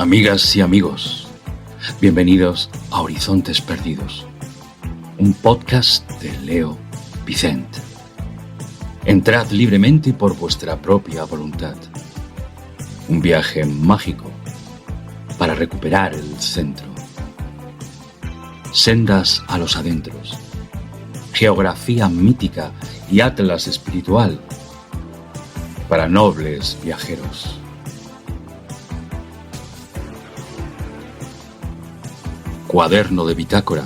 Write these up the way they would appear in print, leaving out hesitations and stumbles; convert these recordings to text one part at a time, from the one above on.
Amigas y amigos, bienvenidos a Horizontes Perdidos, un podcast de Leo Vicent. Entrad libremente por vuestra propia voluntad. Un viaje mágico para recuperar el centro. Sendas a los adentros. Geografía mítica y atlas espiritual para nobles viajeros. Cuaderno de bitácora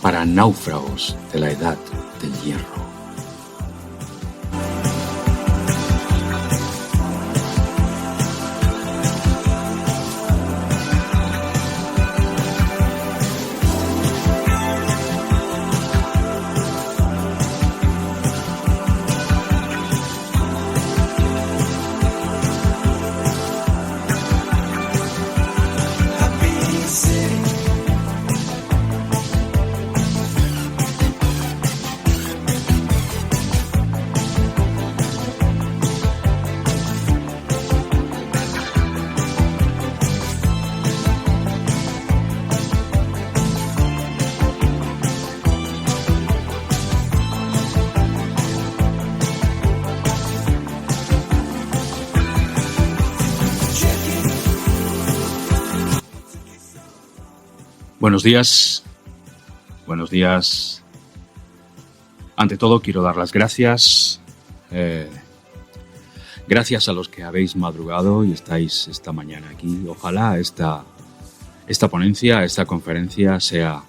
para náufragos de la edad del hierro. Buenos días. Ante todo quiero dar las gracias. Gracias a los que habéis madrugado y estáis esta mañana aquí. Ojalá esta ponencia, esta conferencia sea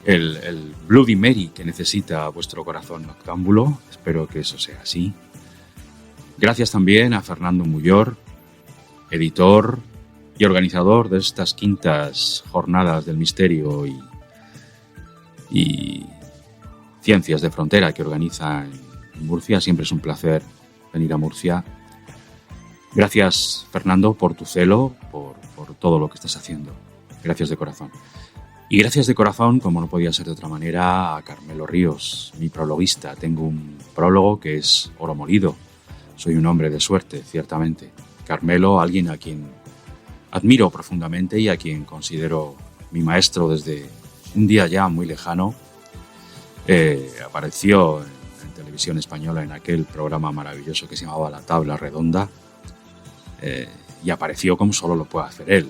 el Bloody Mary que necesita vuestro corazón noctámbulo. Espero que eso sea así. Gracias también a Fernando Muyor, editor y organizador de estas quintas jornadas del misterio y ciencias de frontera que organiza en Murcia. Siempre es un placer venir a Murcia. Gracias, Fernando, por tu celo, por todo lo que estás haciendo. Gracias de corazón. Y gracias de corazón, como no podía ser de otra manera, a Carmelo Ríos, mi prologuista. Tengo un prólogo que es oro molido. Soy un hombre de suerte, ciertamente. Carmelo, alguien a quien admiro profundamente y a quien considero mi maestro desde un día ya muy lejano. Apareció en televisión española en aquel programa maravilloso que se llamaba La Tabla Redonda, y apareció como solo lo puede hacer él,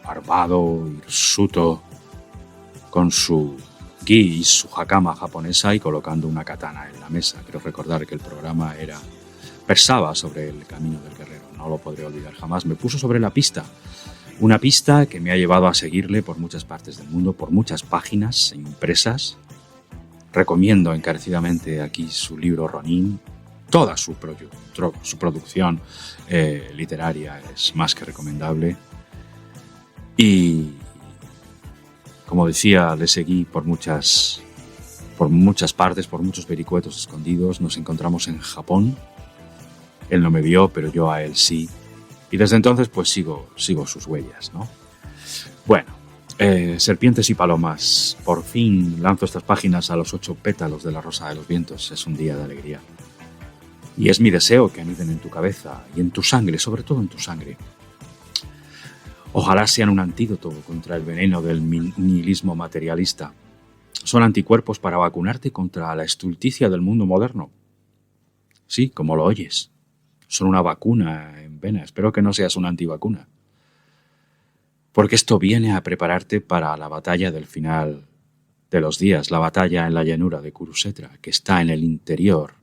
barbado, hirsuto, con su gi y su hakama japonesa y colocando una katana en la mesa. Quiero recordar que el programa versaba sobre el camino del guerrero. No lo podré olvidar jamás. Me puso sobre la pista. Una pista que me ha llevado a seguirle por muchas partes del mundo, por muchas páginas impresas. Recomiendo encarecidamente aquí su libro Ronin. Toda su producción literaria es más que recomendable. Y, como decía, le seguí por muchas partes, por muchos vericuetos escondidos. Nos encontramos en Japón. Él no me vio, pero yo a él sí. Y desde entonces pues sigo sus huellas, ¿no? Bueno, Serpientes y Palomas. Por fin lanzo estas páginas a los 8 pétalos de la rosa de los vientos. Es un día de alegría. Y es mi deseo que aniden en tu cabeza y en tu sangre, sobre todo en tu sangre. Ojalá sean un antídoto contra el veneno del nihilismo materialista. Son anticuerpos para vacunarte contra la estulticia del mundo moderno. Sí, como lo oyes. Son una vacuna en vena. Espero que no seas una antivacuna. Porque esto viene a prepararte para la batalla del final de los días, la batalla en la llanura de Kurukshetra, que está en el interior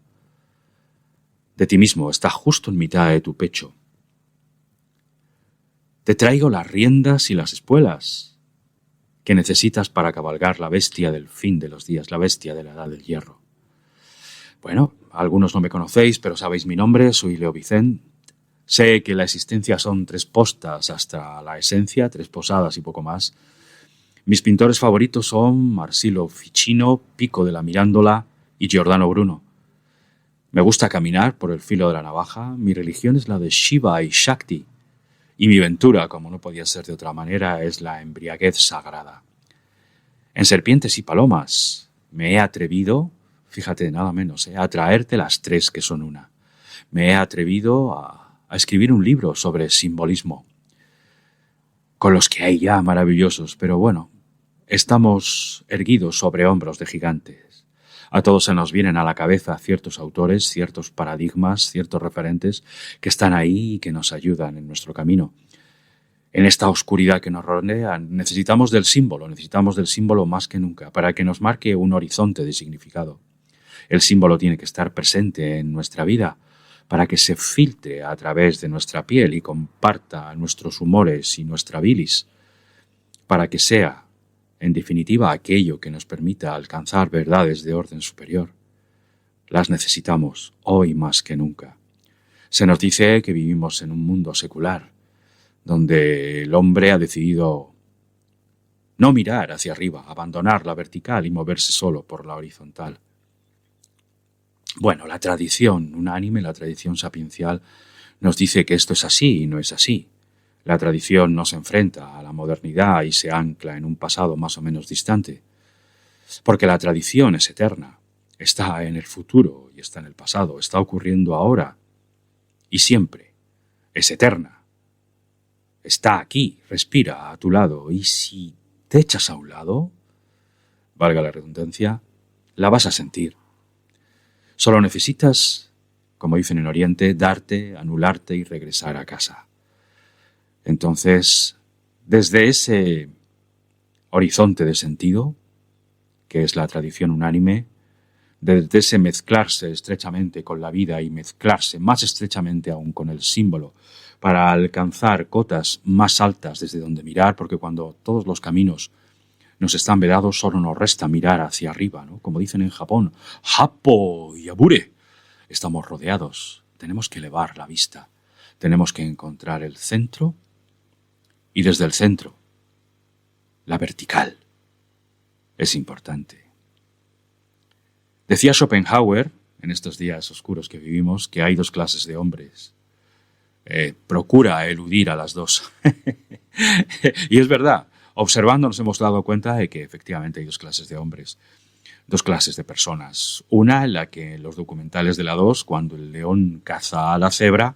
de ti mismo, está justo en mitad de tu pecho. Te traigo las riendas y las espuelas que necesitas para cabalgar la bestia del fin de los días, la bestia de la edad del hierro. Bueno, algunos no me conocéis, pero sabéis mi nombre, soy Leo Vicent. Sé que la existencia son 3 postas hasta la esencia, 3 posadas y poco más. Mis pintores favoritos son Marsilio Ficino, Pico de la Mirandola y Giordano Bruno. Me gusta caminar por el filo de la navaja. Mi religión es la de Shiva y Shakti. Y mi ventura, como no podía ser de otra manera, es la embriaguez sagrada. En Serpientes y Palomas me he atrevido, fíjate nada menos, a traerte las 3 que son una. Me he atrevido a escribir un libro sobre simbolismo. con los que hay ya maravillosos, pero bueno, estamos erguidos sobre hombros de gigantes. A todos se nos vienen a la cabeza ciertos autores, ciertos paradigmas, ciertos referentes que están ahí y que nos ayudan en nuestro camino. En esta oscuridad que nos rodea necesitamos del símbolo más que nunca, para que nos marque un horizonte de significado. El símbolo tiene que estar presente en nuestra vida para que se filtre a través de nuestra piel y comparta nuestros humores y nuestra bilis, para que sea, en definitiva, aquello que nos permita alcanzar verdades de orden superior. Las necesitamos hoy más que nunca. Se nos dice que vivimos en un mundo secular, donde el hombre ha decidido no mirar hacia arriba, abandonar la vertical y moverse solo por la horizontal. Bueno, la tradición unánime, la tradición sapiencial, nos dice que esto es así y no es así. La tradición nos enfrenta a la modernidad y se ancla en un pasado más o menos distante. Porque la tradición es eterna, está en el futuro y está en el pasado, está ocurriendo ahora y siempre, es eterna. Está aquí, respira a tu lado, y si te echas a un lado, valga la redundancia, la vas a sentir. Solo necesitas, como dicen en Oriente, darte, anularte y regresar a casa. Entonces, desde ese horizonte de sentido, que es la tradición unánime, desde ese mezclarse estrechamente con la vida y mezclarse más estrechamente aún con el símbolo, para alcanzar cotas más altas desde donde mirar, porque cuando todos los caminos nos están vedados, solo nos resta mirar hacia arriba, ¿no? Como dicen en Japón, Happo Yabure. Estamos rodeados, tenemos que elevar la vista, tenemos que encontrar el centro y desde el centro, la vertical. Es importante. Decía Schopenhauer, en estos días oscuros que vivimos, que hay dos clases de hombres. Procura eludir a las dos. Y es verdad. Observando nos hemos dado cuenta de que efectivamente hay dos clases de hombres, dos clases de personas. Una en la que en los documentales de la 2, cuando el león caza a la cebra,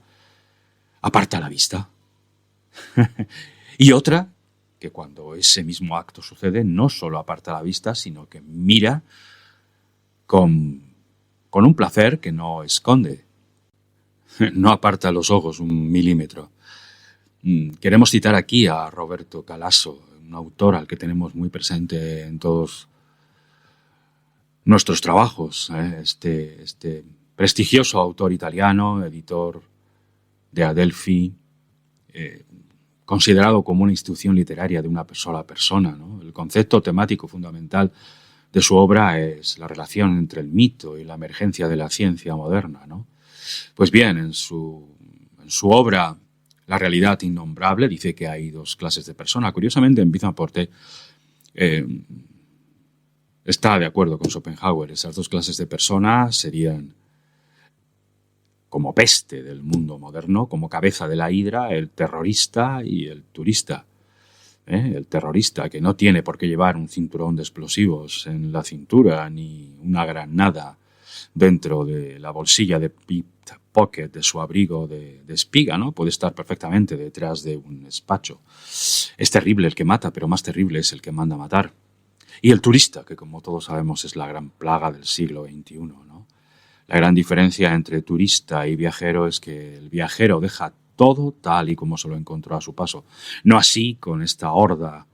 aparta la vista. Y otra que cuando ese mismo acto sucede no solo aparta la vista, sino que mira con un placer que no esconde. No aparta los ojos un milímetro. Queremos citar aquí a Roberto Calasso, un autor al que tenemos muy presente en todos nuestros trabajos. Este prestigioso autor italiano, editor de Adelphi, considerado como una institución literaria de una sola persona, ¿no? El concepto temático fundamental de su obra es la relación entre el mito y la emergencia de la ciencia moderna, ¿no? Pues bien, en su obra La realidad innombrable dice que hay dos clases de personas. Curiosamente, en Pied-à-Porter está de acuerdo con Schopenhauer. Esas dos clases de personas serían, como peste del mundo moderno, como cabeza de la hidra, el terrorista y el turista. El terrorista, que no tiene por qué llevar un cinturón de explosivos en la cintura ni una granada dentro de la bolsilla de pocket de su abrigo de espiga, ¿no? Puede estar perfectamente detrás de un despacho. Es terrible el que mata, pero más terrible es el que manda a matar. Y el turista, que como todos sabemos es la gran plaga del siglo XXI, ¿no? La gran diferencia entre turista y viajero es que el viajero deja todo tal y como se lo encontró a su paso. No así con esta horda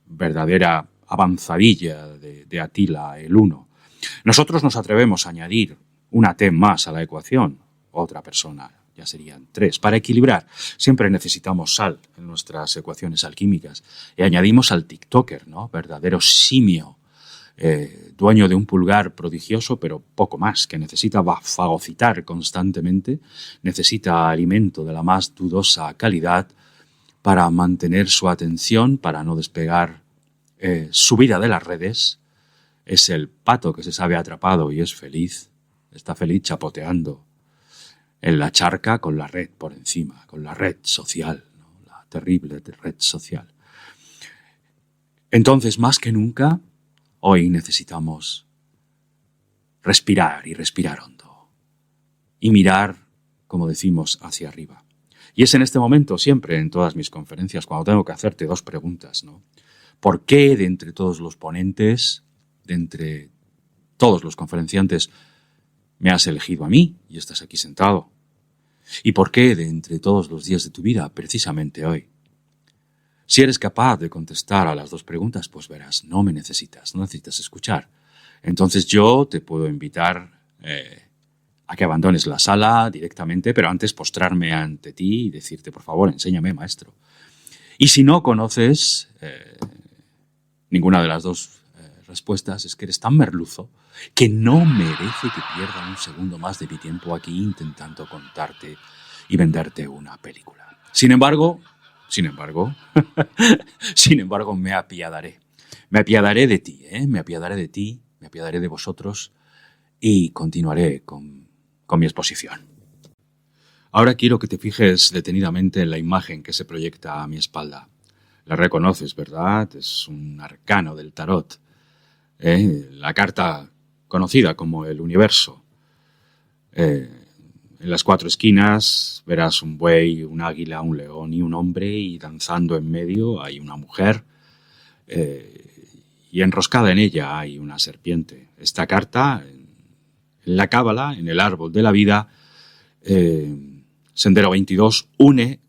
verdadera avanzadilla de Atila el Uno. Nosotros nos atrevemos a añadir una T más a la ecuación, otra persona, ya serían 3. Para equilibrar, siempre necesitamos sal en nuestras ecuaciones alquímicas. Y añadimos al TikToker, ¿no? Verdadero simio, dueño de un pulgar prodigioso, pero poco más, que necesita fagocitar constantemente, necesita alimento de la más dudosa calidad para mantener su atención, para no despegar su vida de las redes. Es el pato que se sabe atrapado y es feliz. Está feliz chapoteando en la charca con la red por encima, con la red social, ¿no? La terrible red social. Entonces, más que nunca, hoy necesitamos respirar y respirar hondo. Y mirar, como decimos, hacia arriba. Y es en este momento, siempre en todas mis conferencias, cuando tengo que hacerte dos preguntas, ¿no? ¿Por qué de entre todos los ponentes, de entre todos los conferenciantes, me has elegido a mí y estás aquí sentado? ¿Y por qué de entre todos los días de tu vida, precisamente hoy? Si eres capaz de contestar a las dos preguntas, pues verás, no necesitas escuchar. Entonces yo te puedo invitar a que abandones la sala directamente, pero antes postrarme ante ti y decirte, por favor, enséñame, maestro. Y si no conoces ninguna de las dos respuestas, es que eres tan merluzo que no merece que pierda un segundo más de mi tiempo aquí intentando contarte y venderte una película. Sin embargo, me apiadaré. Me apiadaré de ti, me apiadaré de ti, me apiadaré de vosotros y continuaré con mi exposición. Ahora quiero que te fijes detenidamente en la imagen que se proyecta a mi espalda. La reconoces, ¿verdad? Es un arcano del tarot. La carta conocida como el universo. En las cuatro esquinas verás un buey, un águila, un león y un hombre, y danzando en medio hay una mujer, y enroscada en ella hay una serpiente. Esta carta, en la cábala, en el árbol de la vida, Sendero 22 une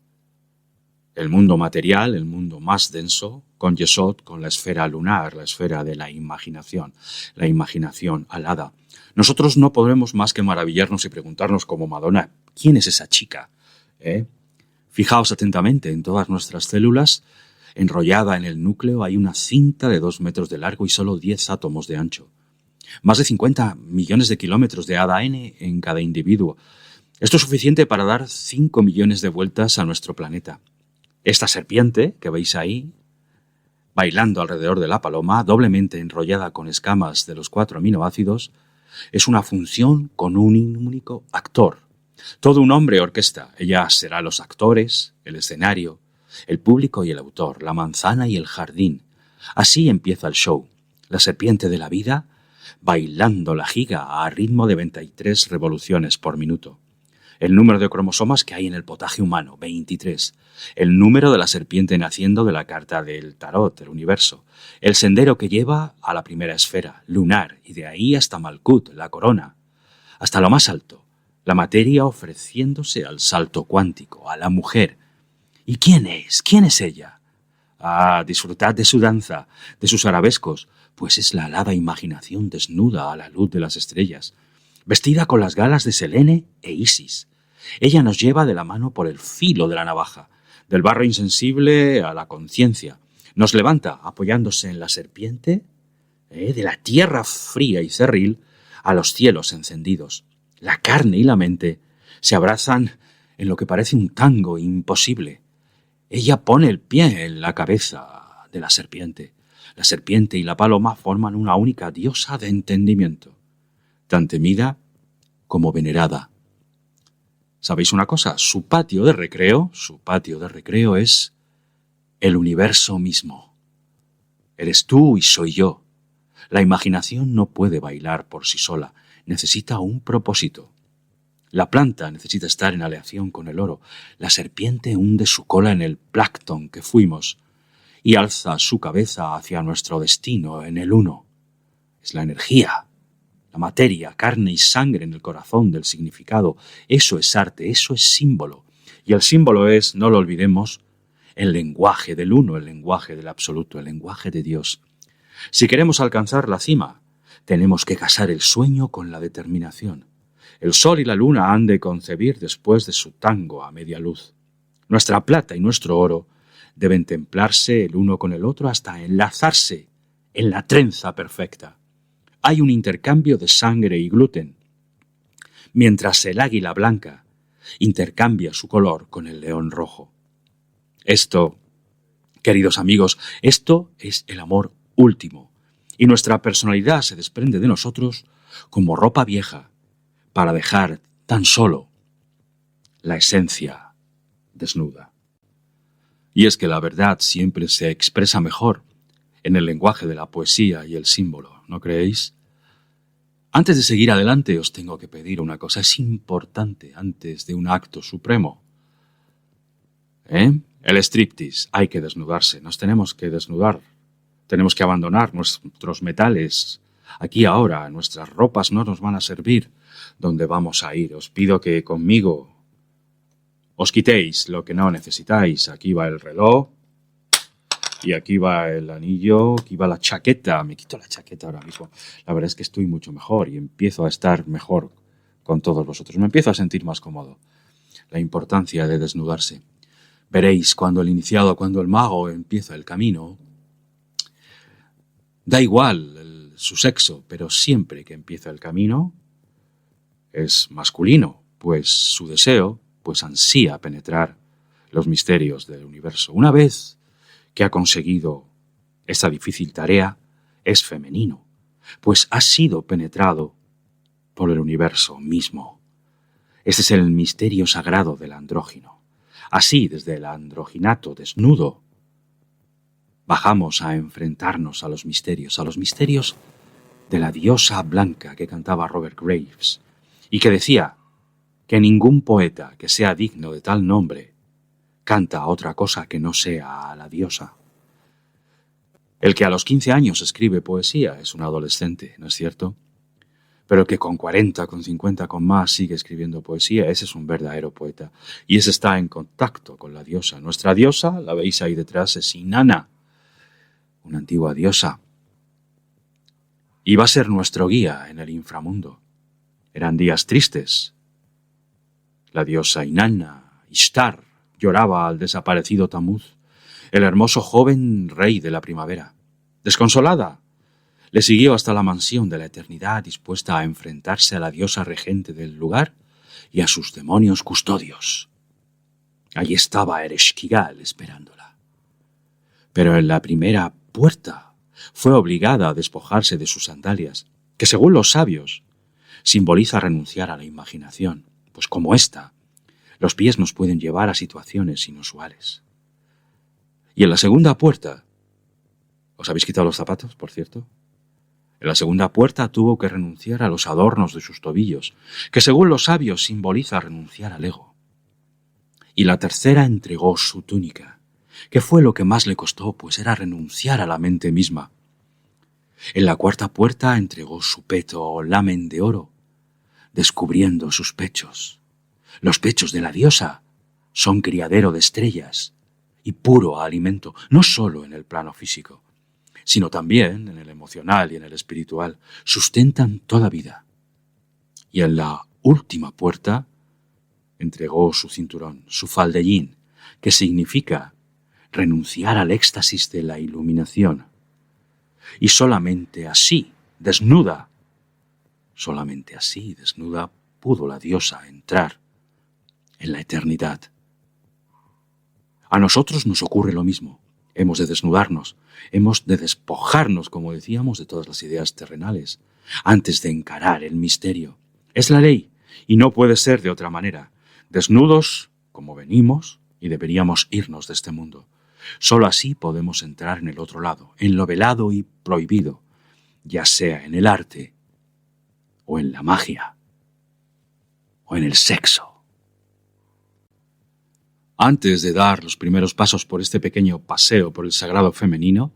el mundo material, el mundo más denso, con Yesod, con la esfera lunar, la esfera de la imaginación alada. Nosotros no podremos más que maravillarnos y preguntarnos como Madonna, ¿quién es esa chica? Fijaos atentamente en todas nuestras células. Enrollada en el núcleo hay una cinta de 2 metros de largo y solo 10 átomos de ancho. Más de 50 millones de kilómetros de ADN en cada individuo. Esto es suficiente para dar 5 millones de vueltas a nuestro planeta. Esta serpiente que veis ahí, bailando alrededor de la paloma, doblemente enrollada con escamas de los 4 aminoácidos, es una función con un único actor. Todo un hombre orquesta. Ella será los actores, el escenario, el público y el autor, la manzana y el jardín. Así empieza el show. La serpiente de la vida bailando la giga a ritmo de 23 revoluciones por minuto. El número de cromosomas que hay en el potaje humano, 23. El número de la serpiente naciendo de la carta del tarot, el universo. El sendero que lleva a la primera esfera, lunar, y de ahí hasta Malkut, la corona. Hasta lo más alto, la materia ofreciéndose al salto cuántico, a la mujer. ¿Y quién es? ¿Quién es ella? Disfrutad de su danza, de sus arabescos, pues es la alada imaginación desnuda a la luz de las estrellas, vestida con las galas de Selene e Isis. Ella nos lleva de la mano por el filo de la navaja, del barro insensible a la conciencia. Nos levanta apoyándose en la serpiente, de la tierra fría y cerril a los cielos encendidos. La carne y la mente se abrazan en lo que parece un tango imposible. Ella pone el pie en la cabeza de la serpiente. La serpiente y la paloma forman una única diosa de entendimiento, tan temida como venerada. ¿Sabéis una cosa? Su patio de recreo es el universo mismo. Eres tú y soy yo. La imaginación no puede bailar por sí sola, necesita un propósito. La planta necesita estar en aleación con el oro. La serpiente hunde su cola en el plancton que fuimos y alza su cabeza hacia nuestro destino en el uno. Es la energía, la materia, carne y sangre en el corazón del significado. Eso es arte, eso es símbolo. Y el símbolo es, no lo olvidemos, el lenguaje del uno, el lenguaje del absoluto, el lenguaje de Dios. Si queremos alcanzar la cima, tenemos que casar el sueño con la determinación. El sol y la luna han de concebir después de su tango a media luz. Nuestra plata y nuestro oro deben templarse el uno con el otro hasta enlazarse en la trenza perfecta. Hay un intercambio de sangre y gluten, mientras el águila blanca intercambia su color con el león rojo. Esto, queridos amigos, esto es el amor último, y nuestra personalidad se desprende de nosotros como ropa vieja para dejar tan solo la esencia desnuda. Y es que la verdad siempre se expresa mejor en el lenguaje de la poesía y el símbolo, ¿no creéis? Antes de seguir adelante os tengo que pedir una cosa, es importante antes de un acto supremo. El striptease, hay que desnudarse, nos tenemos que desnudar, tenemos que abandonar nuestros metales. Aquí ahora, nuestras ropas no nos van a servir. ¿Dónde vamos a ir? Os pido que conmigo os quitéis lo que no necesitáis. Aquí va el reloj, y aquí va el anillo, aquí va la chaqueta. Me quito la chaqueta ahora mismo. La verdad es que estoy mucho mejor y empiezo a estar mejor con todos vosotros. Me empiezo a sentir más cómodo. La importancia de desnudarse. Veréis cuando el iniciado, cuando el mago empieza el camino, da igual su sexo, pero siempre que empieza el camino es masculino, pues su deseo, pues ansía penetrar los misterios del universo. Una vez que ha conseguido esta difícil tarea, es femenino, pues ha sido penetrado por el universo mismo. Este es el misterio sagrado del andrógino. Así, desde el androginato desnudo, bajamos a enfrentarnos a los misterios de la diosa blanca que cantaba Robert Graves, y que decía que ningún poeta que sea digno de tal nombre canta otra cosa que no sea a la diosa. El que a los 15 años escribe poesía es un adolescente, ¿no es cierto? Pero el que con 40, con 50, con más sigue escribiendo poesía, ese es un verdadero poeta. Y ese está en contacto con la diosa. Nuestra diosa, la veis ahí detrás, es Inanna, una antigua diosa. Y va a ser nuestro guía en el inframundo. Eran días tristes. La diosa Inanna, Ishtar, lloraba al desaparecido Tamuz, el hermoso joven rey de la primavera. Desconsolada, le siguió hasta la mansión de la eternidad, dispuesta a enfrentarse a la diosa regente del lugar y a sus demonios custodios. Allí estaba Ereshkigal esperándola. Pero en la primera puerta fue obligada a despojarse de sus sandalias, que según los sabios simboliza renunciar a la imaginación, pues como ésta, los pies nos pueden llevar a situaciones inusuales. Y en la segunda puerta, ¿os habéis quitado los zapatos, por cierto? En la segunda puerta tuvo que renunciar a los adornos de sus tobillos, que según los sabios simboliza renunciar al ego. Y la tercera entregó su túnica, que fue lo que más le costó, pues era renunciar a la mente misma. En la cuarta puerta entregó su peto o lamen de oro, descubriendo sus pechos. Los pechos de la diosa son criadero de estrellas y puro alimento, no solo en el plano físico, sino también en el emocional y en el espiritual. Sustentan toda vida. Y en la última puerta entregó su cinturón, su faldellín, que significa renunciar al éxtasis de la iluminación. Y solamente así, desnuda, pudo la diosa entrar en la eternidad. A nosotros nos ocurre lo mismo. Hemos de desnudarnos, hemos de despojarnos, como decíamos, de todas las ideas terrenales, antes de encarar el misterio. Es la ley, y no puede ser de otra manera. Desnudos, como venimos, y deberíamos irnos de este mundo. Solo así podemos entrar en el otro lado, en lo velado y prohibido, ya sea en el arte, o en la magia, o en el sexo. Antes de dar los primeros pasos por este pequeño paseo por el sagrado femenino,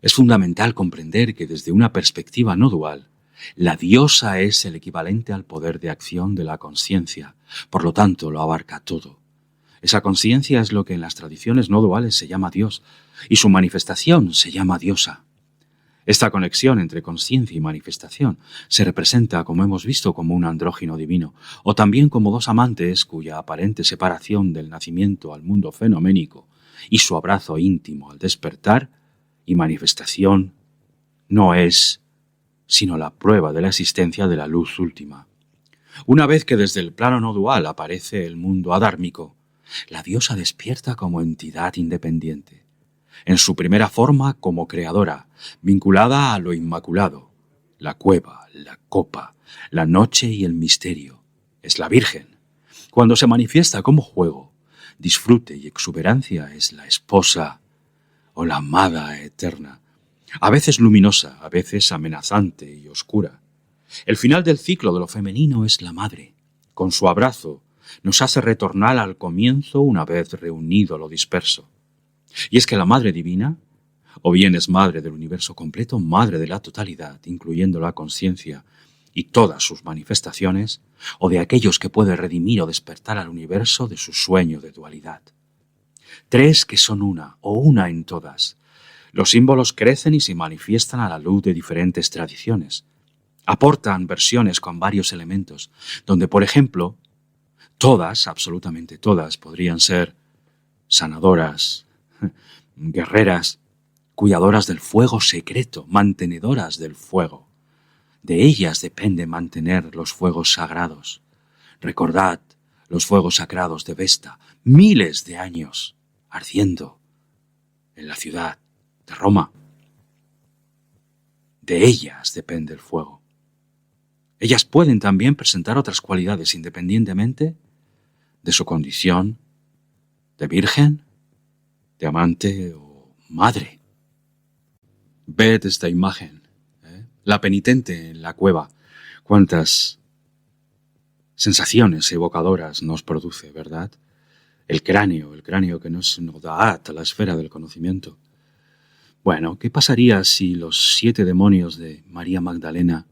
es fundamental comprender que desde una perspectiva no dual, la diosa es el equivalente al poder de acción de la conciencia, por lo tanto lo abarca todo. Esa conciencia es lo que en las tradiciones no duales se llama Dios, y su manifestación se llama diosa. Esta conexión entre conciencia y manifestación se representa, como hemos visto, como un andrógino divino, o también como dos amantes cuya aparente separación del nacimiento al mundo fenoménico y su abrazo íntimo al despertar y manifestación no es sino la prueba de la existencia de la luz última. Una vez que desde el plano no dual aparece el mundo adármico, la diosa despierta como entidad independiente. En su primera forma como creadora, vinculada a lo inmaculado, la cueva, la copa, la noche y el misterio. Es la Virgen. Cuando se manifiesta como juego, disfrute y exuberancia, es la esposa o la amada eterna, a veces luminosa, a veces amenazante y oscura. El final del ciclo de lo femenino es la madre, con su abrazo, nos hace retornar al comienzo una vez reunido lo disperso. Y es que la Madre Divina, o bien es Madre del universo completo, Madre de la totalidad, incluyendo la conciencia y todas sus manifestaciones, o de aquellos que puede redimir o despertar al universo de su sueño de dualidad. Tres que son una, o una en todas. Los símbolos crecen y se manifiestan a la luz de diferentes tradiciones. Aportan versiones con varios elementos, donde, por ejemplo, todas, absolutamente todas, podrían ser sanadoras, guerreras, cuidadoras del fuego secreto, mantenedoras del fuego. De ellas depende mantener los fuegos sagrados. Recordad los fuegos sagrados de Vesta, miles de años ardiendo en la ciudad de Roma. De ellas depende el fuego. Ellas pueden también presentar otras cualidades independientemente de su condición de virgen, de amante o madre. Ved esta imagen, la penitente en la cueva. Cuántas sensaciones evocadoras nos produce, ¿verdad? El cráneo que nos da a la esfera del conocimiento. Bueno, ¿qué pasaría si los 7 demonios de María Magdalena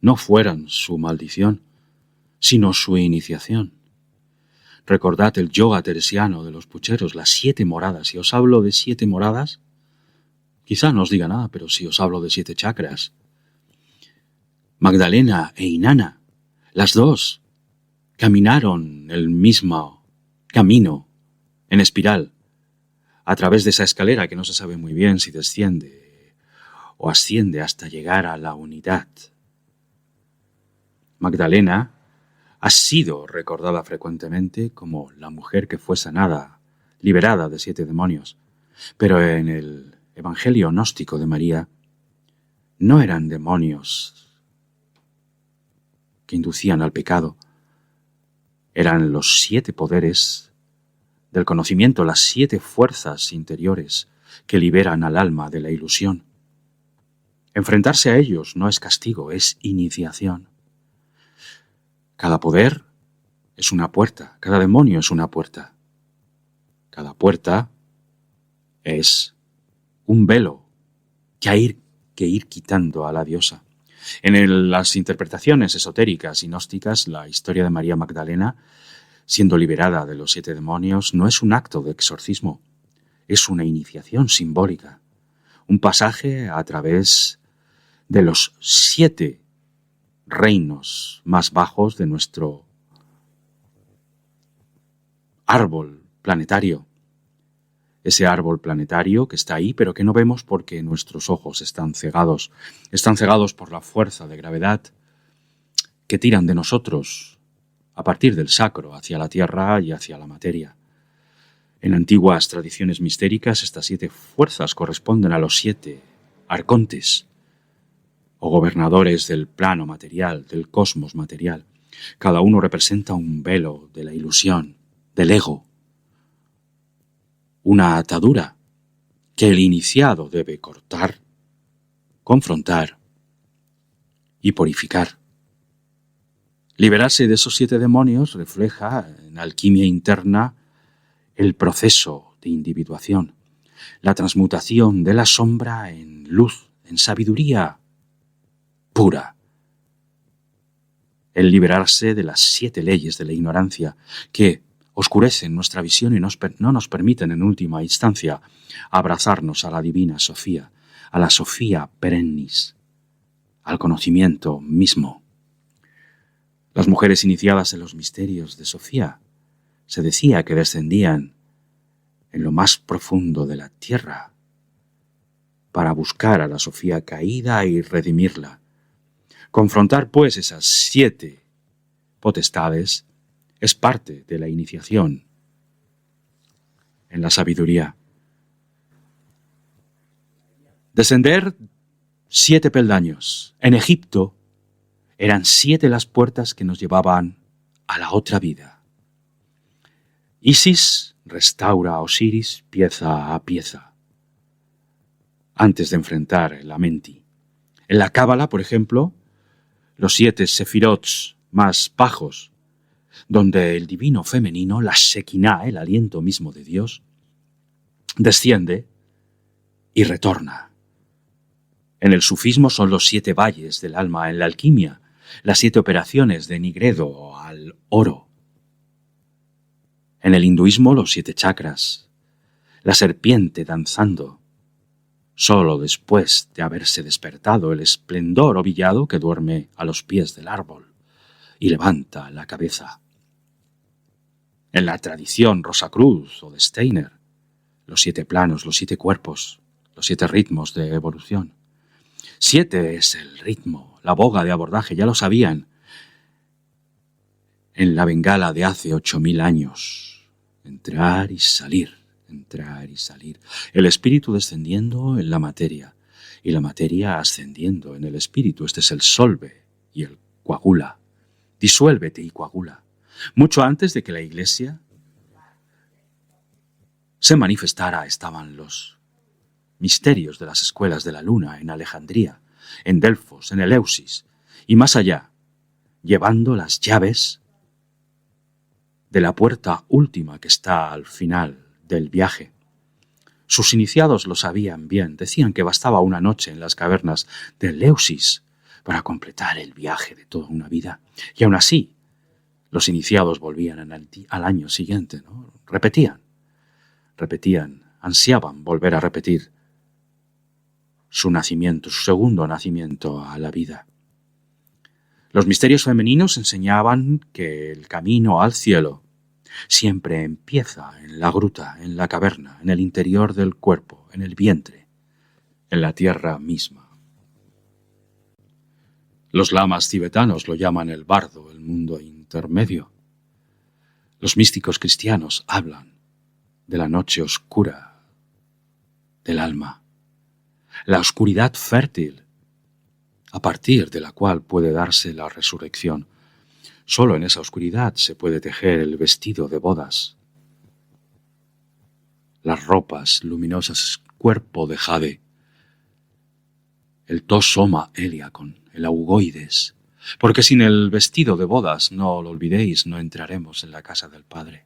no fueran su maldición, sino su iniciación? Recordad el yoga teresiano de los pucheros, las 7 moradas. Si os hablo de 7 moradas, quizá no os diga nada, pero si os hablo de 7 chakras. Magdalena e Inanna, las dos, caminaron el mismo camino en espiral, a través de esa escalera que no se sabe muy bien si desciende o asciende hasta llegar a la unidad. Magdalena ha sido recordada frecuentemente como la mujer que fue sanada, liberada de 7 demonios, pero en el Evangelio gnóstico de María no eran demonios que inducían al pecado, eran los 7 poderes del conocimiento, las 7 fuerzas interiores que liberan al alma de la ilusión. Enfrentarse a ellos no es castigo, es iniciación. Cada poder es una puerta, cada demonio es una puerta. Cada puerta es un velo que hay que ir quitando a la diosa. En las interpretaciones esotéricas y gnósticas, la historia de María Magdalena, siendo liberada de los 7 demonios, no es un acto de exorcismo, es una iniciación simbólica, un pasaje a través de los 7 reinos más bajos de nuestro árbol planetario. Ese árbol planetario que está ahí, pero que no vemos porque nuestros ojos están cegados por la fuerza de gravedad que tiran de nosotros a partir del sacro hacia la tierra y hacia la materia. En antiguas tradiciones mistéricas, estas 7 fuerzas corresponden a los 7 arcontes o gobernadores del plano material, del cosmos material. Cada uno representa un velo de la ilusión, del ego, una atadura que el iniciado debe cortar, confrontar y purificar. Liberarse de esos 7 demonios refleja en alquimia interna el proceso de individuación, la transmutación de la sombra en luz, en sabiduría pura. El liberarse de las 7 leyes de la ignorancia que oscurecen nuestra visión y no nos permiten en última instancia abrazarnos a la divina Sofía, a la Sofía perennis, al conocimiento mismo. Las mujeres iniciadas en los misterios de Sofía se decía que descendían en lo más profundo de la tierra para buscar a la Sofía caída y redimirla. Confrontar, pues, esas 7 potestades es parte de la iniciación en la sabiduría. Descender 7 peldaños. En Egipto eran 7 las puertas que nos llevaban a la otra vida. Isis restaura a Osiris pieza a pieza antes de enfrentar el Amenti. En la Cábala, por ejemplo, los 7 sefirots más bajos donde el divino femenino, la Shekinah, el aliento mismo de Dios, desciende y retorna. En el sufismo son los 7 valles del alma, en la alquimia, las 7 operaciones de Nigredo al oro. En el hinduismo los 7 chakras, la serpiente danzando, solo después de haberse despertado el esplendor ovillado que duerme a los pies del árbol y levanta la cabeza. En la tradición Rosacruz o de Steiner, los 7 planos, los 7 cuerpos, los 7 ritmos de evolución. 7 es el ritmo, la boga de abordaje, ya lo sabían en la Bengala de hace 8000 años. Entrar y salir, entrar y salir. El espíritu descendiendo en la materia y la materia ascendiendo en el espíritu. Este es el solve y el coagula. Disuélvete y coagula. Mucho antes de que la Iglesia se manifestara estaban los misterios de las escuelas de la luna en Alejandría, en Delfos, en Eleusis y más allá, llevando las llaves de la puerta última que está al final del viaje. Sus iniciados lo sabían bien, decían que bastaba una noche en las cavernas de Eleusis para completar el viaje de toda una vida. Y aún así, los iniciados volvían al año siguiente, ¿no? Repetían, ansiaban volver a repetir su nacimiento, su segundo nacimiento a la vida. Los misterios femeninos enseñaban que el camino al cielo siempre empieza en la gruta, en la caverna, en el interior del cuerpo, en el vientre, en la tierra misma. Los lamas tibetanos lo llaman el bardo, el mundo intermedio. Los místicos cristianos hablan de la noche oscura del alma, la oscuridad fértil, a partir de la cual puede darse la resurrección. Solo en esa oscuridad se puede tejer el vestido de bodas, las ropas luminosas, cuerpo de jade, el tosoma heliacon, el augoides, porque sin el vestido de bodas, no lo olvidéis, no entraremos en la casa del Padre.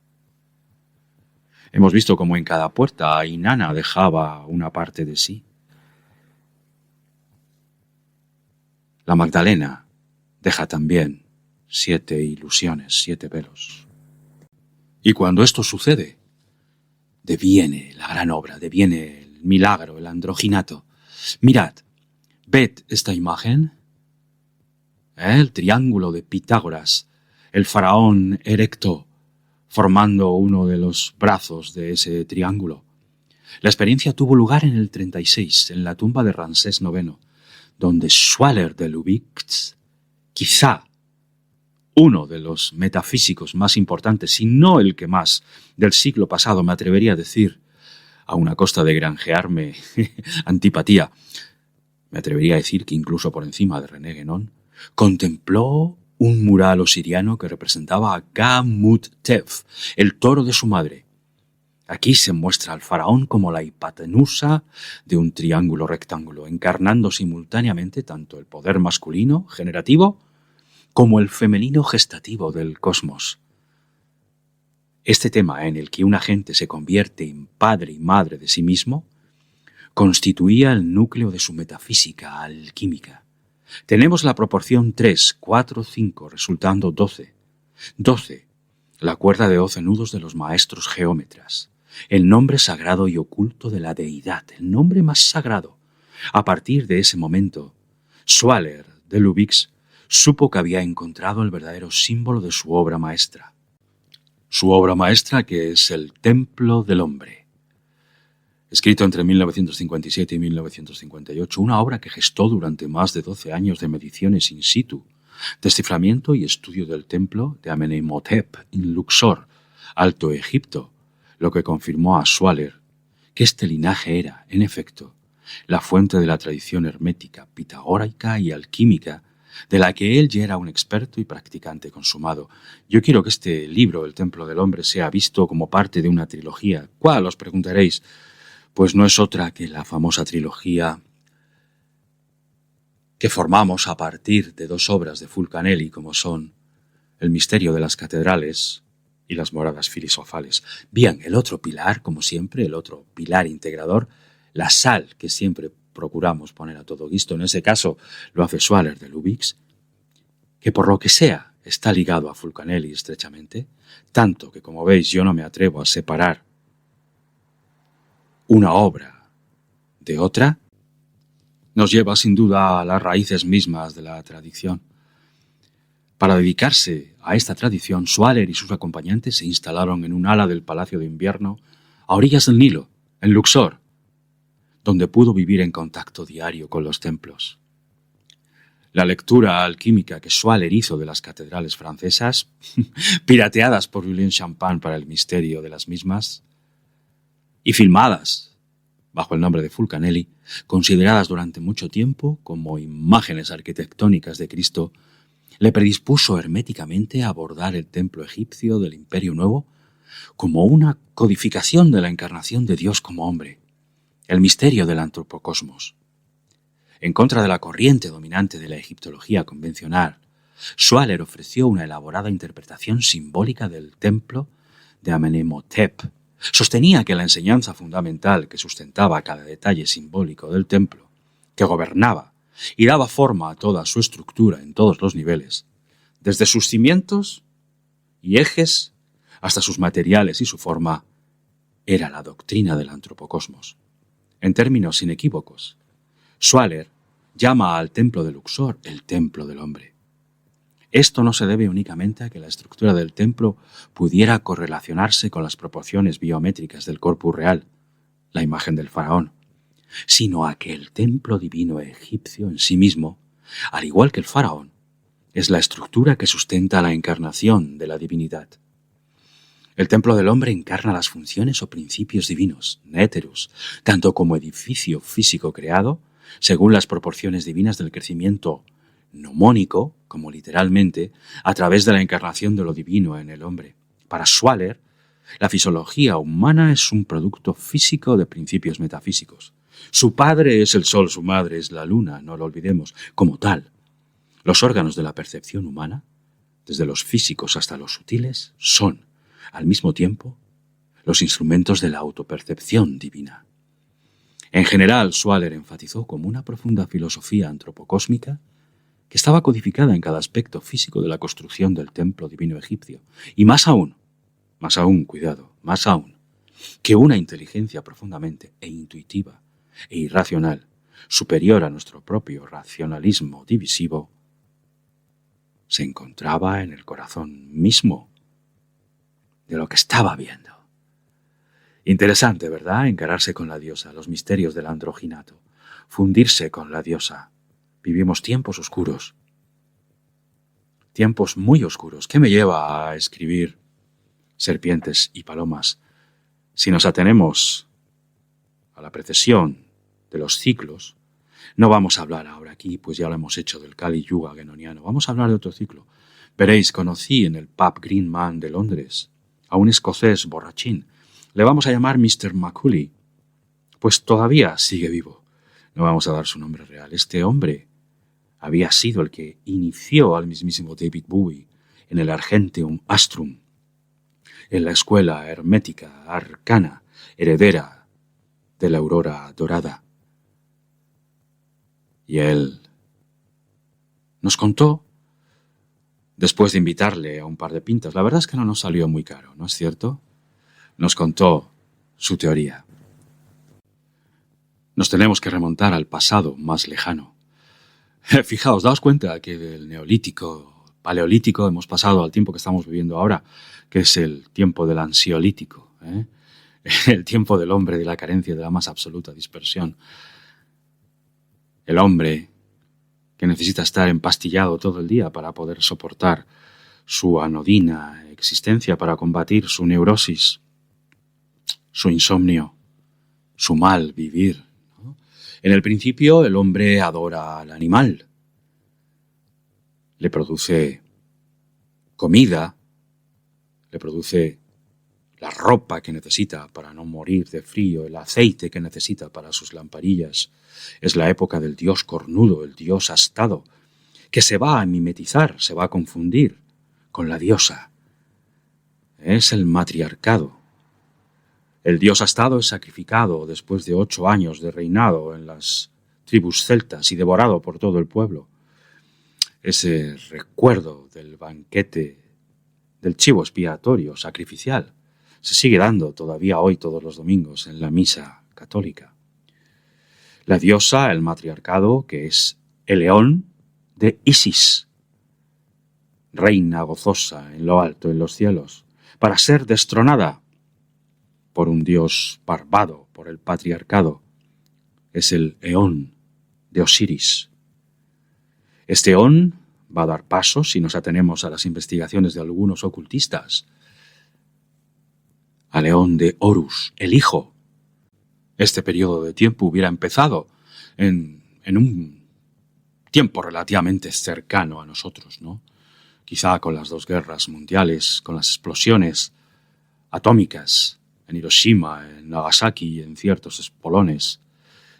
Hemos visto cómo en cada puerta Inanna dejaba una parte de sí. La Magdalena deja también 7 ilusiones, 7 velos. Y cuando esto sucede, deviene la gran obra, deviene el milagro, el androginato. Mirad, ved esta imagen, el triángulo de Pitágoras, el faraón erecto, formando uno de los brazos de ese triángulo. La experiencia tuvo lugar en el 36, en la tumba de Ramsés IX, donde Schwaller de Lubitsch, quizá uno de los metafísicos más importantes, si no el que más, del siglo pasado, me atrevería a decir, a una costa de granjearme antipatía, me atrevería a decir que incluso por encima de René Guénon, contempló un mural osiriano que representaba a Ga-Mut-Tef, el toro de su madre. Aquí se muestra al faraón como la hipotenusa de un triángulo rectángulo, encarnando simultáneamente tanto el poder masculino, generativo, como el femenino gestativo del cosmos. Este tema en el que una gente se convierte en padre y madre de sí mismo, constituía el núcleo de su metafísica alquímica. Tenemos la proporción 3, 4, 5, resultando 12. 12, la cuerda de 12 nudos de los maestros geómetras. El nombre sagrado y oculto de la deidad, el nombre más sagrado. A partir de ese momento, Schwaller de Lubitsch supo que había encontrado el verdadero símbolo de su obra maestra. Su obra maestra, que es el Templo del Hombre. Escrito entre 1957 y 1958, una obra que gestó durante más de 12 años de mediciones in situ, desciframiento y estudio del templo de Amenemhotep en Luxor, Alto Egipto, lo que confirmó a Schwaller que este linaje era, en efecto, la fuente de la tradición hermética, pitagórica y alquímica, de la que él ya era un experto y practicante consumado. Yo quiero que este libro, El Templo del Hombre, sea visto como parte de una trilogía. ¿Cuál? Os preguntaréis. Pues no es otra que la famosa trilogía que formamos a partir de 2 obras de Fulcanelli, como son el misterio de las catedrales y las moradas filosofales. Bien, el otro pilar, como siempre, el otro pilar integrador, la sal que siempre procuramos poner a todo guisto, en ese caso lo hace Swaller de Lubitsch, que por lo que sea está ligado a Fulcanelli estrechamente, tanto que, como veis, yo no me atrevo a separar una obra de otra, nos lleva sin duda a las raíces mismas de la tradición. Para dedicarse a esta tradición, Swaller y sus acompañantes se instalaron en un ala del Palacio de Invierno a orillas del Nilo, en Luxor, donde pudo vivir en contacto diario con los templos. La lectura alquímica que Swaller hizo de las catedrales francesas, pirateadas por Julien Champagne para el misterio de las mismas, y filmadas bajo el nombre de Fulcanelli, consideradas durante mucho tiempo como imágenes arquitectónicas de Cristo, le predispuso herméticamente a abordar el templo egipcio del Imperio Nuevo como una codificación de la encarnación de Dios como hombre, el misterio del antropocosmos. En contra de la corriente dominante de la egiptología convencional, Swaller ofreció una elaborada interpretación simbólica del templo de Amenemhotep. Sostenía que la enseñanza fundamental que sustentaba cada detalle simbólico del templo, que gobernaba y daba forma a toda su estructura en todos los niveles, desde sus cimientos y ejes hasta sus materiales y su forma, era la doctrina del antropocosmos. En términos inequívocos, Swaller llama al templo de Luxor el templo del hombre. Esto no se debe únicamente a que la estructura del templo pudiera correlacionarse con las proporciones biométricas del corpus real, la imagen del faraón, sino a que el templo divino egipcio en sí mismo, al igual que el faraón, es la estructura que sustenta la encarnación de la divinidad. El templo del hombre encarna las funciones o principios divinos, néteros, tanto como edificio físico creado, según las proporciones divinas del crecimiento nomónico, como literalmente, a través de la encarnación de lo divino en el hombre. Para Swaller, la fisiología humana es un producto físico de principios metafísicos. Su padre es el sol, su madre es la luna, no lo olvidemos. Como tal, los órganos de la percepción humana, desde los físicos hasta los sutiles, son, al mismo tiempo, los instrumentos de la autopercepción divina. En general, Swaller enfatizó como una profunda filosofía antropocósmica que estaba codificada en cada aspecto físico de la construcción del templo divino egipcio, y más aún, que una inteligencia profundamente e intuitiva e irracional, superior a nuestro propio racionalismo divisivo, se encontraba en el corazón mismo de lo que estaba viendo. Interesante, ¿verdad? Encararse con la diosa, los misterios del androginato, fundirse con la diosa. Vivimos tiempos oscuros, tiempos muy oscuros. ¿Qué me lleva a escribir Serpientes y Palomas? Si nos atenemos a la precesión de los ciclos, no vamos a hablar ahora aquí, pues ya lo hemos hecho del Kali Yuga genoniano. Vamos a hablar de otro ciclo. Veréis, conocí en el pub Green Man de Londres a un escocés borrachín. Le vamos a llamar Mr. Macaulay, pues todavía sigue vivo. No vamos a dar su nombre real. Este hombre había sido el que inició al mismísimo David Bowie en el Argenteum Astrum, en la escuela hermética arcana, heredera de la aurora dorada. Y él nos contó, después de invitarle a un par de pintas, la verdad es que no nos salió muy caro, ¿no es cierto? Nos contó su teoría. Nos tenemos que remontar al pasado más lejano. Fijaos, daos cuenta que del neolítico, paleolítico, hemos pasado al tiempo que estamos viviendo ahora, que es el tiempo del ansiolítico, el tiempo del hombre de la carencia de la más absoluta dispersión. El hombre que necesita estar empastillado todo el día para poder soportar su anodina existencia, para combatir su neurosis, su insomnio, su mal vivir, ¿no? En el principio, el hombre adora al animal. Le produce comida, le produce la ropa que necesita para no morir de frío, el aceite que necesita para sus lamparillas. Es la época del dios cornudo, el dios astado, que se va a mimetizar, se va a confundir con la diosa. Es el matriarcado. El dios astado es sacrificado después de 8 años de reinado en las tribus celtas y devorado por todo el pueblo. Ese recuerdo del banquete, del chivo expiatorio sacrificial, se sigue dando todavía hoy todos los domingos en la misa católica. La diosa, el matriarcado, que es el león de Isis, reina gozosa en lo alto, en los cielos, para ser destronada por un dios barbado, por el patriarcado. Es el eón de Osiris. Este eón va a dar paso, si nos atenemos a las investigaciones de algunos ocultistas, al eón de Horus, el hijo. Este periodo de tiempo hubiera empezado en un tiempo relativamente cercano a nosotros, ¿no? Quizá con las 2 guerras mundiales, con las explosiones atómicas en Hiroshima, en Nagasaki y en ciertos espolones,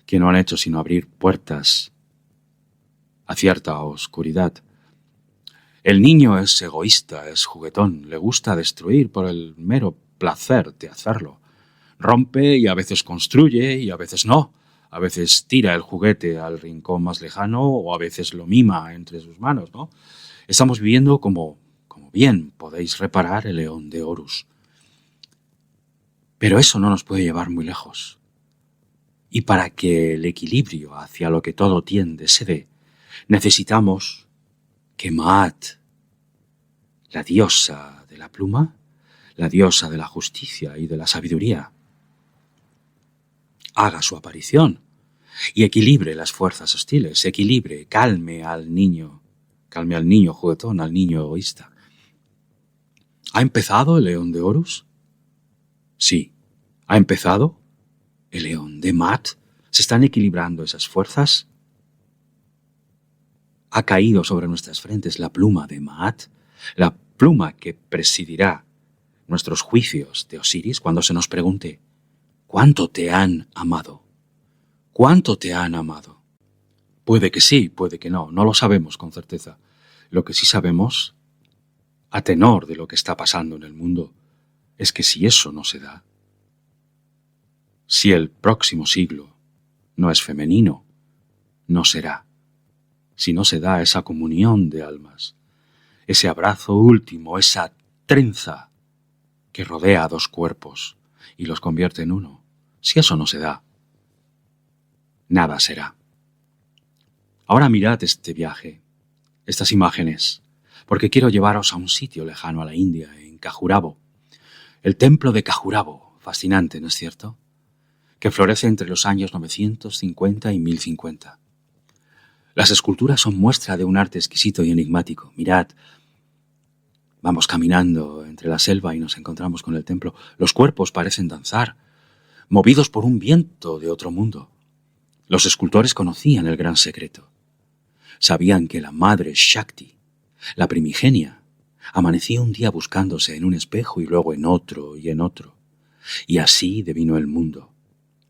que no han hecho sino abrir puertas a cierta oscuridad. El niño es egoísta, es juguetón, le gusta destruir por el mero placer de hacerlo. Rompe y a veces construye y a veces no. A veces tira el juguete al rincón más lejano o a veces lo mima entre sus manos, ¿no? Estamos viviendo como bien podéis reparar el eón de Horus. Pero eso no nos puede llevar muy lejos. Y para que el equilibrio hacia lo que todo tiende se dé, necesitamos que Maat, la diosa de la pluma, la diosa de la justicia y de la sabiduría, haga su aparición y equilibre las fuerzas hostiles, calme al niño juguetón, al niño egoísta. ¿Ha empezado el león de Horus? Sí, ha empezado el león de Maat. ¿Se están equilibrando esas fuerzas? Ha caído sobre nuestras frentes la pluma de Maat, la pluma que presidirá nuestros juicios de Osiris cuando se nos pregunte ¿cuánto te han amado? ¿Cuánto te han amado? Puede que sí, puede que no lo sabemos con certeza. Lo que sí sabemos, a tenor de lo que está pasando en el mundo, es que si eso no se da, si el próximo siglo no es femenino, no será. Si no se da esa comunión de almas, ese abrazo último, esa trenza que rodea a 2 cuerpos y los convierte en uno, si eso no se da, nada será. Ahora mirad este viaje, estas imágenes, porque quiero llevaros a un sitio lejano a la India, en Khajuraho. El templo de Khajuraho, fascinante, ¿no es cierto?, que florece entre los años 950 y 1050. Las esculturas son muestra de un arte exquisito y enigmático. Mirad, vamos caminando entre la selva y nos encontramos con el templo. Los cuerpos parecen danzar, movidos por un viento de otro mundo. Los escultores conocían el gran secreto. Sabían que la madre Shakti, la primigenia, amanecía un día buscándose en un espejo y luego en otro y en otro. Y así devino el mundo.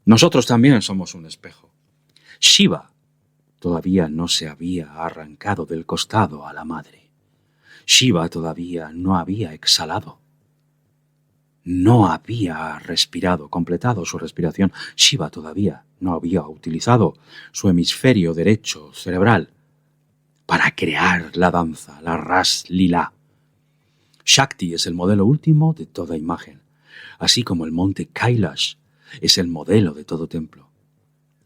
Nosotros también somos un espejo. Shiva todavía no se había arrancado del costado a la madre. Shiva todavía no había exhalado. No había respirado, completado su respiración. Shiva todavía no había utilizado su hemisferio derecho cerebral para crear la danza, la Ras Lila. Shakti es el modelo último de toda imagen, así como el monte Kailash es el modelo de todo templo.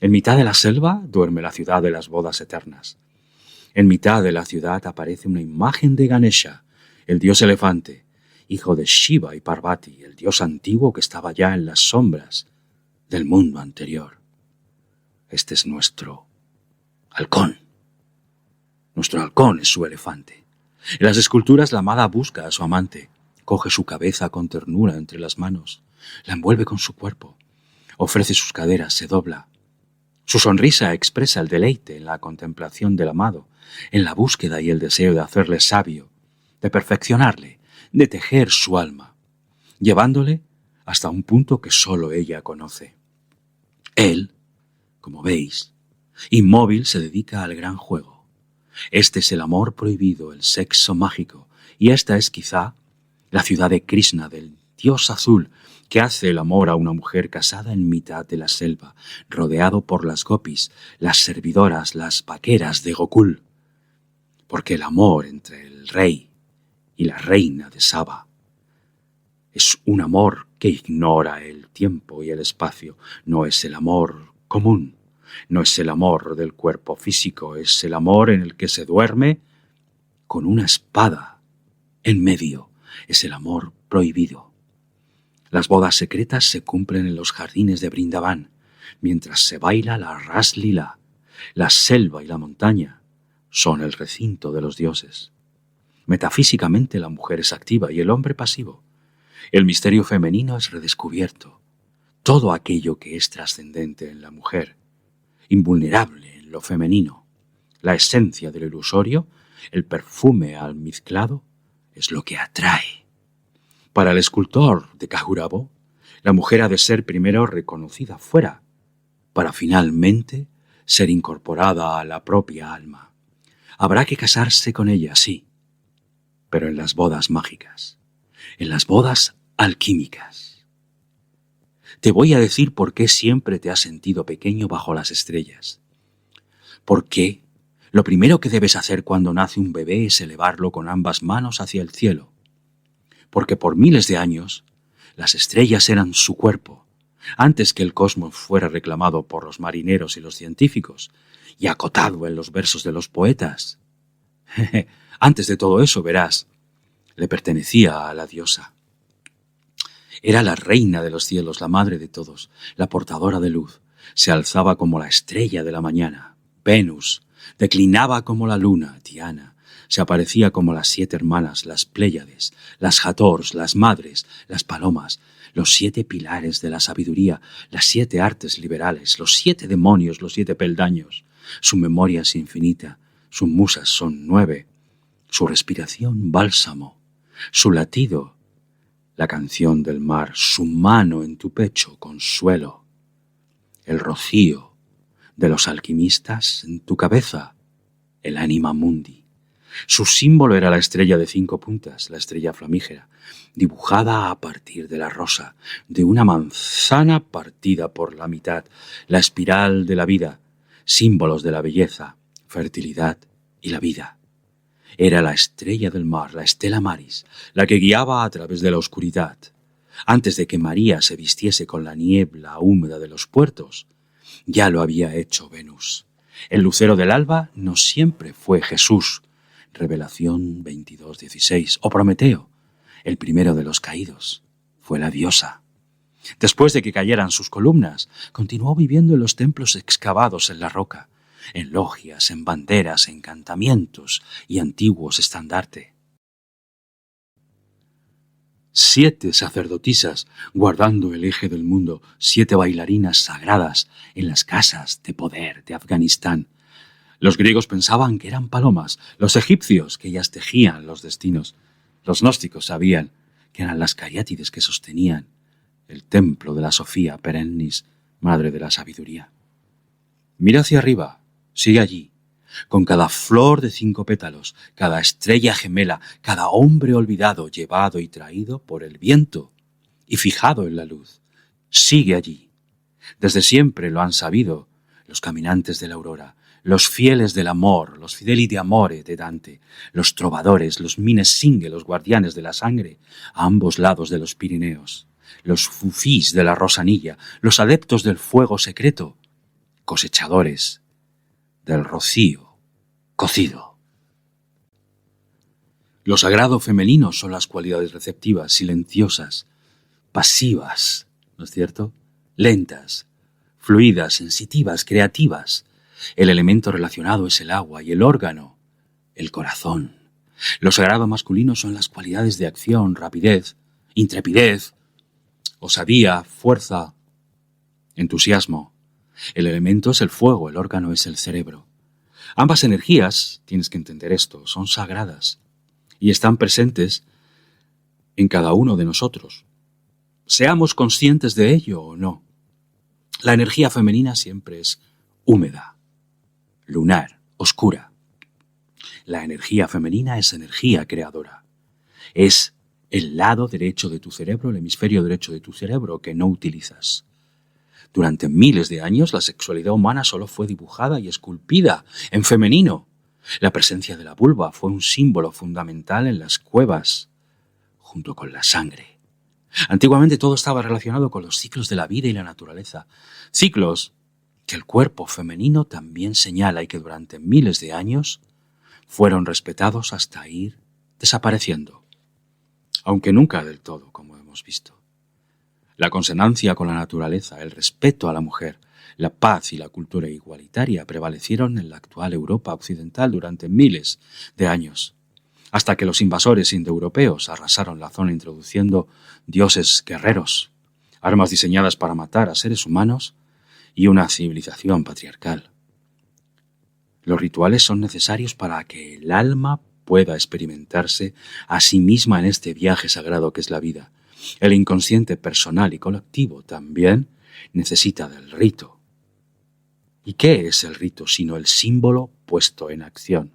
En mitad de la selva duerme la ciudad de las bodas eternas. En mitad de la ciudad aparece una imagen de Ganesha, el dios elefante, hijo de Shiva y Parvati, el dios antiguo que estaba ya en las sombras del mundo anterior. Este es nuestro halcón. Nuestro halcón es su elefante. En las esculturas la amada busca a su amante, coge su cabeza con ternura entre las manos, la envuelve con su cuerpo, ofrece sus caderas, se dobla. Su sonrisa expresa el deleite en la contemplación del amado, en la búsqueda y el deseo de hacerle sabio, de perfeccionarle, de tejer su alma, llevándole hasta un punto que solo ella conoce. Él, como veis, inmóvil se dedica al gran juego. Este es el amor prohibido, el sexo mágico, Y esta es quizá la ciudad de Krishna, del dios azul, que hace el amor a una mujer casada en mitad de la selva, rodeado por las gopis, las servidoras, las vaqueras de Gokul. Porque el amor entre el rey y la reina de Saba es un amor que ignora el tiempo y el espacio. No es el amor común, no es el amor del cuerpo físico, es el amor en el que se duerme con una espada en medio. Es el amor prohibido. Las bodas secretas se cumplen en los jardines de Brindavan, mientras se baila la Ras Lila. La selva y la montaña son el recinto de los dioses. Metafísicamente la mujer es activa y el hombre pasivo. El misterio femenino es redescubierto. Todo aquello que es trascendente en la mujer, invulnerable en lo femenino, la esencia del ilusorio, el perfume almizclado, es lo que atrae. Para el escultor de Khajuraho, la mujer ha de ser primero reconocida fuera, para finalmente ser incorporada a la propia alma. Habrá que casarse con ella, sí, pero en las bodas mágicas, en las bodas alquímicas. Te voy a decir por qué siempre te has sentido pequeño bajo las estrellas. ¿Por qué? Lo primero que debes hacer cuando nace un bebé es elevarlo con ambas manos hacia el cielo. Porque por miles de años las estrellas eran su cuerpo, antes que el cosmos fuera reclamado por los marineros y los científicos, y acotado en los versos de los poetas. Antes de todo eso, verás, le pertenecía a la diosa. Era la reina de los cielos, la madre de todos, la portadora de luz. Se alzaba como la estrella de la mañana, Venus, declinaba como la luna, Diana. Se aparecía como las 7 hermanas, las Pléyades, las Hators, las madres, las palomas, los 7 pilares de la sabiduría, las 7 artes liberales, los 7 demonios, los 7 peldaños. Su memoria es infinita, sus musas son 9, su respiración bálsamo, su latido, la canción del mar, su mano en tu pecho, consuelo, el rocío de los alquimistas en tu cabeza, el anima mundi. Su símbolo era la estrella de 5 puntas, la estrella flamígera, dibujada a partir de la rosa, de una manzana partida por la mitad, la espiral de la vida, símbolos de la belleza, fertilidad y la vida. Era la estrella del mar, la Stella Maris, la que guiaba a través de la oscuridad. Antes de que María se vistiese con la niebla húmeda de los puertos, ya lo había hecho Venus. El lucero del alba no siempre fue Jesús, Revelación 22:16, o Prometeo, el primero de los caídos, fue la diosa. Después de que cayeran sus columnas, continuó viviendo en los templos excavados en la roca, en logias, en banderas, encantamientos y antiguos estandartes. 7 sacerdotisas guardando el eje del mundo, 7 bailarinas sagradas en las casas de poder de Afganistán. Los griegos pensaban que eran palomas, los egipcios que ellas tejían los destinos. Los gnósticos sabían que eran las cariátides que sostenían el templo de la Sofía Perennis, madre de la sabiduría. Mira hacia arriba, sigue allí, con cada flor de 5 pétalos, cada estrella gemela, cada hombre olvidado, llevado y traído por el viento y fijado en la luz. Sigue allí. Desde siempre lo han sabido los caminantes de la aurora, los fieles del amor, los fideli de amore de Dante, los trovadores, los mines singhe, los guardianes de la sangre, a ambos lados de los Pirineos, los fufís de la Rosanilla, los adeptos del fuego secreto, cosechadores del rocío cocido. Lo sagrado femenino son las cualidades receptivas, silenciosas, pasivas, ¿no es cierto? Lentas, fluidas, sensitivas, creativas. El elemento relacionado es el agua y el órgano, el corazón. Lo sagrado masculino son las cualidades de acción, rapidez, intrepidez, osadía, fuerza, entusiasmo. El elemento es el fuego, el órgano es el cerebro. Ambas energías, tienes que entender esto, son sagradas y están presentes en cada uno de nosotros. Seamos conscientes de ello o no. La energía femenina siempre es húmeda, lunar, oscura. La energía femenina es energía creadora. Es el lado derecho de tu cerebro, el hemisferio derecho de tu cerebro que no utilizas. Durante miles de años la sexualidad humana solo fue dibujada y esculpida en femenino. La presencia de la vulva fue un símbolo fundamental en las cuevas, junto con la sangre. Antiguamente todo estaba relacionado con los ciclos de la vida y la naturaleza. Ciclos que el cuerpo femenino también señala y que durante miles de años fueron respetados hasta ir desapareciendo. Aunque nunca del todo, como hemos visto. La consonancia con la naturaleza, el respeto a la mujer, la paz y la cultura igualitaria prevalecieron en la actual Europa occidental durante miles de años, hasta que los invasores indoeuropeos arrasaron la zona introduciendo dioses guerreros, armas diseñadas para matar a seres humanos y una civilización patriarcal. Los rituales son necesarios para que el alma pueda experimentarse a sí misma en este viaje sagrado que es la vida. El inconsciente personal y colectivo también necesita del rito. ¿Y qué es el rito sino el símbolo puesto en acción?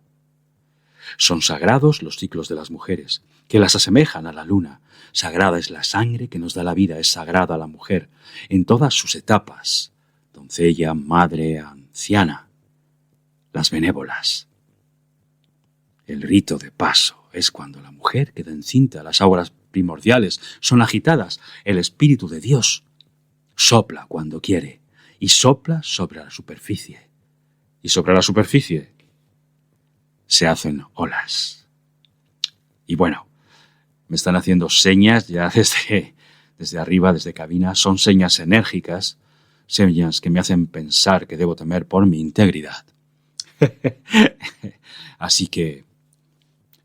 Son sagrados los ciclos de las mujeres, que las asemejan a la luna. Sagrada es la sangre que nos da la vida, es sagrada la mujer, en todas sus etapas, doncella, madre, anciana, las benévolas. El rito de paso es cuando la mujer queda encinta, las auras primordiales son agitadas, el Espíritu de Dios sopla cuando quiere y sopla sobre la superficie. Y sobre la superficie se hacen olas. Y bueno, me están haciendo señas ya desde arriba, desde cabina, son señas enérgicas, señas que me hacen pensar que debo temer por mi integridad. Así que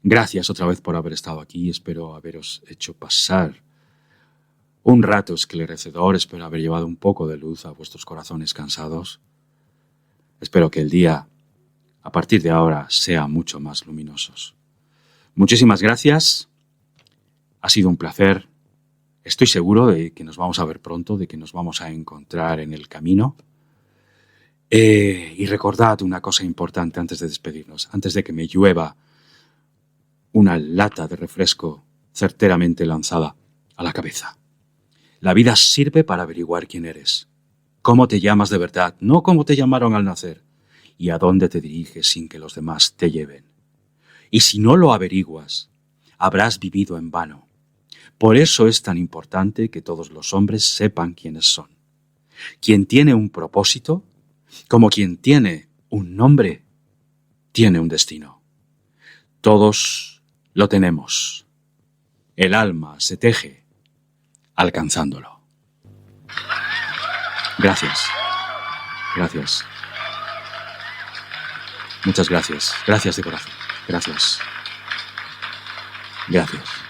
gracias otra vez por haber estado aquí. Espero haberos hecho pasar un rato esclarecedor. Espero haber llevado un poco de luz a vuestros corazones cansados. Espero que el día, a partir de ahora, sea mucho más luminosos. Muchísimas gracias. Ha sido un placer. Estoy seguro de que nos vamos a ver pronto, de que nos vamos a encontrar en el camino. Y recordad una cosa importante antes de despedirnos, antes de que me llueva una lata de refresco certeramente lanzada a la cabeza. La vida sirve para averiguar quién eres, cómo te llamas de verdad, no cómo te llamaron al nacer, y a dónde te diriges sin que los demás te lleven. Y si no lo averiguas, habrás vivido en vano. Por eso es tan importante que todos los hombres sepan quiénes son. Quien tiene un propósito, como quien tiene un nombre, tiene un destino. Todos lo tenemos. El alma se teje alcanzándolo. Gracias. Gracias. Muchas gracias. Gracias de corazón. Gracias. Gracias.